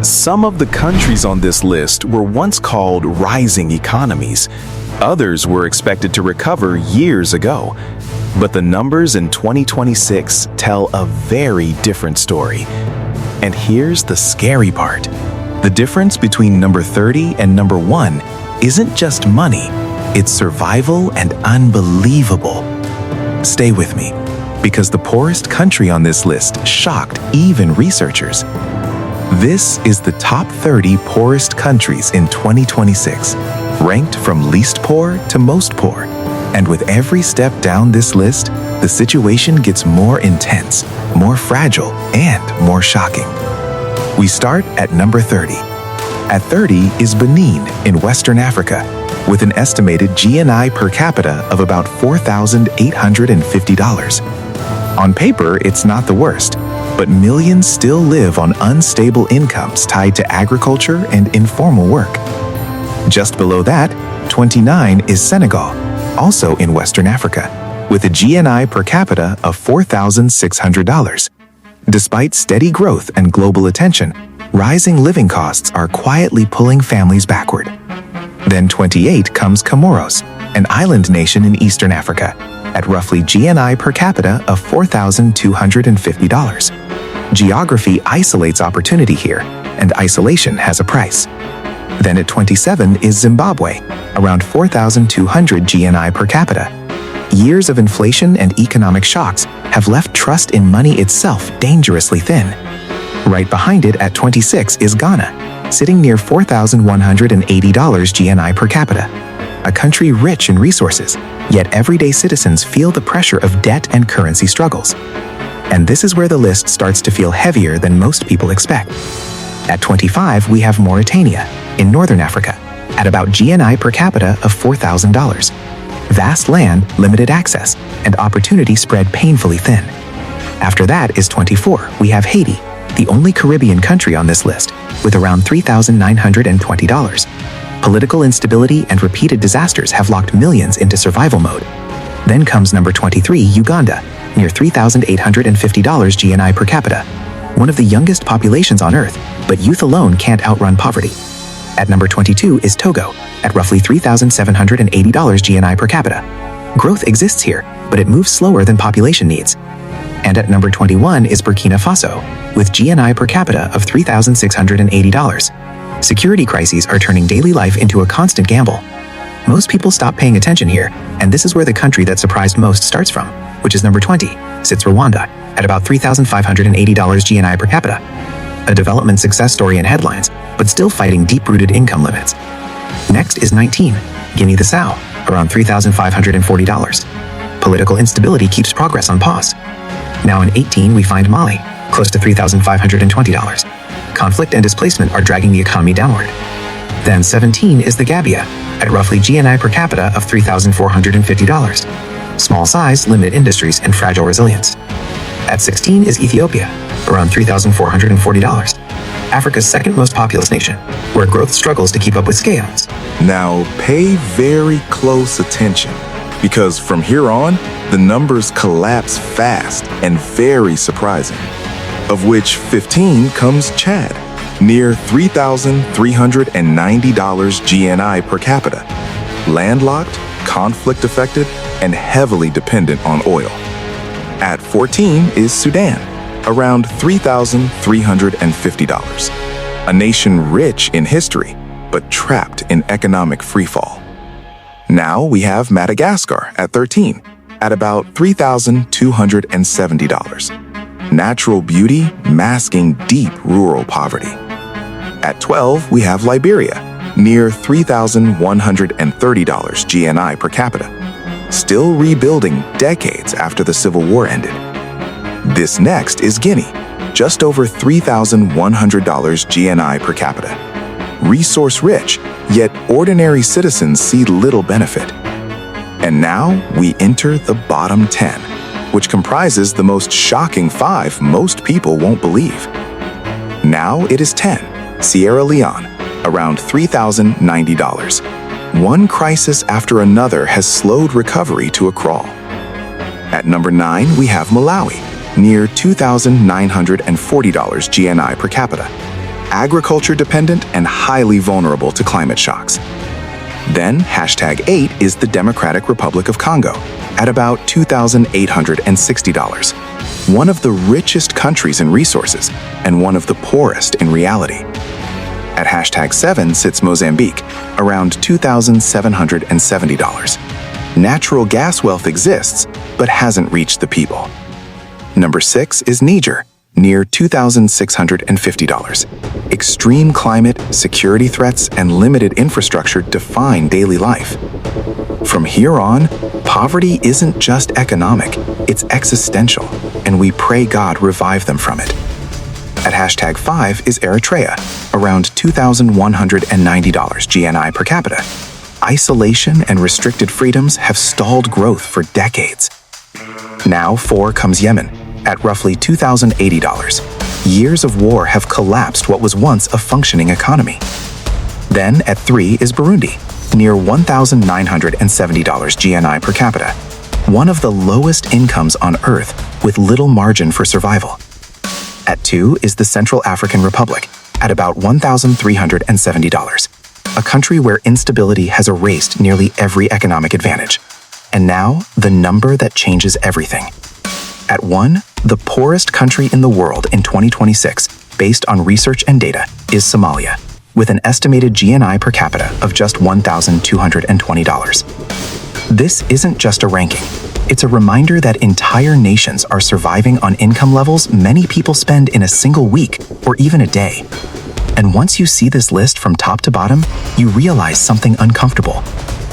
Some of the countries on this list were once called rising economies. Others were expected to recover years ago. But the numbers in 2026 tell a very different story. And here's the scary part. The difference between number 30 and number 1 isn't just money, it's survival and unbelievable. Stay with me, because the poorest country on this list shocked even researchers. This is the top 30 poorest countries in 2026, ranked from least poor to most poor. And with every step down this list, the situation gets more intense, more fragile, and more shocking. We start at number 30. At 30 is Benin in Western Africa, with an estimated GNI per capita of about $4,850. On paper, it's not the worst, but millions still live on unstable incomes tied to agriculture and informal work. Just below that, 29 is Senegal, also in Western Africa, with a GNI per capita of $4,600. Despite steady growth and global attention, rising living costs are quietly pulling families backward. Then 28 comes Comoros, an island nation in Eastern Africa, at roughly GNI per capita of $4,250. Geography isolates opportunity here, and isolation has a price. Then at 27 is Zimbabwe, around 4,200 GNI per capita. Years of inflation and economic shocks have left trust in money itself dangerously thin. Right behind it at 26 is Ghana, sitting near $4,180 GNI per capita. A country rich in resources, yet everyday citizens feel the pressure of debt and currency struggles. And this is where the list starts to feel heavier than most people expect. At 25, we have Mauritania, in Northern Africa, at about GNI per capita of $4,000. Vast land, limited access, and opportunity spread painfully thin. After that is 24, we have Haiti, the only Caribbean country on this list, with around $3,920. Political instability and repeated disasters have locked millions into survival mode. Then comes number 23, Uganda, near $3,850 GNI per capita. One of the youngest populations on Earth, but youth alone can't outrun poverty. At number 22 is Togo, at roughly $3,780 GNI per capita. Growth exists here, but it moves slower than population needs. And at number 21 is Burkina Faso, with GNI per capita of $3,680. Security crises are turning daily life into a constant gamble. Most people stop paying attention here, and this is where the country that surprised most starts from, which is number 20, sits Rwanda, at about $3,580 GNI per capita. A development success story in headlines, but still fighting deep-rooted income limits. Next is 19, Guinea-Bissau, around $3,540. Political instability keeps progress on pause. Now in 18, we find Mali, close to $3,520. Conflict and displacement are dragging the economy downward. Then 17 is the Gambia, at roughly GNI per capita of $3,450. Small size, limited industries, and fragile resilience. At 16 is Ethiopia, around $3,440. Africa's second most populous nation, where growth struggles to keep up with scales. Now pay very close attention, because from here on, the numbers collapse fast and very surprising. Of which 15 comes Chad, near $3,390 GNI per capita. Landlocked, conflict-affected, and heavily dependent on oil. At 14 is Sudan, around $3,350. A nation rich in history, but trapped in economic freefall. Now we have Madagascar at 13, at about $3,270. Natural beauty masking deep rural poverty. At 12, we have Liberia, near $3,130 GNI per capita, still rebuilding decades after the Civil War ended. This next is Guinea, just over $3,100 GNI per capita. Resource-rich, yet ordinary citizens see little benefit. And now we enter the bottom 10, which comprises the most shocking 5 most people won't believe. Now it is 10, Sierra Leone, around $3,090. One crisis after another has slowed recovery to a crawl. At number 9, we have Malawi, near $2,940 GNI per capita. agriculture-dependent and highly vulnerable to climate shocks. Then, #8 is the Democratic Republic of Congo, at about $2,860. One of the richest countries in resources, and one of the poorest in reality. At #7 sits Mozambique, around $2,770. Natural gas wealth exists, but hasn't reached the people. Number 6 is Niger, near $2,650. Extreme climate, security threats, and limited infrastructure define daily life. From here on, poverty isn't just economic, it's existential, and we pray God revive them from it. At #5 is Eritrea, around $2,190 GNI per capita. Isolation and restricted freedoms have stalled growth for decades. Now 4 comes Yemen, at roughly $2,080. Years of war have collapsed what was once a functioning economy. Then at 3 is Burundi, near $1,970 GNI per capita, one of the lowest incomes on Earth with little margin for survival. At 2 is the Central African Republic, at about $1,370, a country where instability has erased nearly every economic advantage. And now, the number that changes everything. At 1, the poorest country in the world in 2026, based on research and data, is Somalia, with an estimated GNI per capita of just $1,220. This isn't just a ranking. It's a reminder that entire nations are surviving on income levels many people spend in a single week or even a day. And once you see this list from top to bottom, you realize something uncomfortable.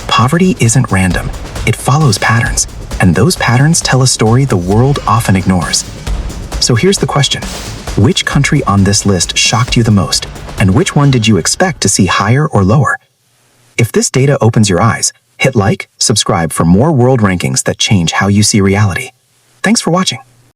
Poverty isn't random. It follows patterns, and those patterns tell a story the world often ignores. So here's the question. Which country on this list shocked you the most, and which one did you expect to see higher or lower? If this data opens your eyes, hit like, subscribe for more world rankings that change how you see reality. Thanks for watching.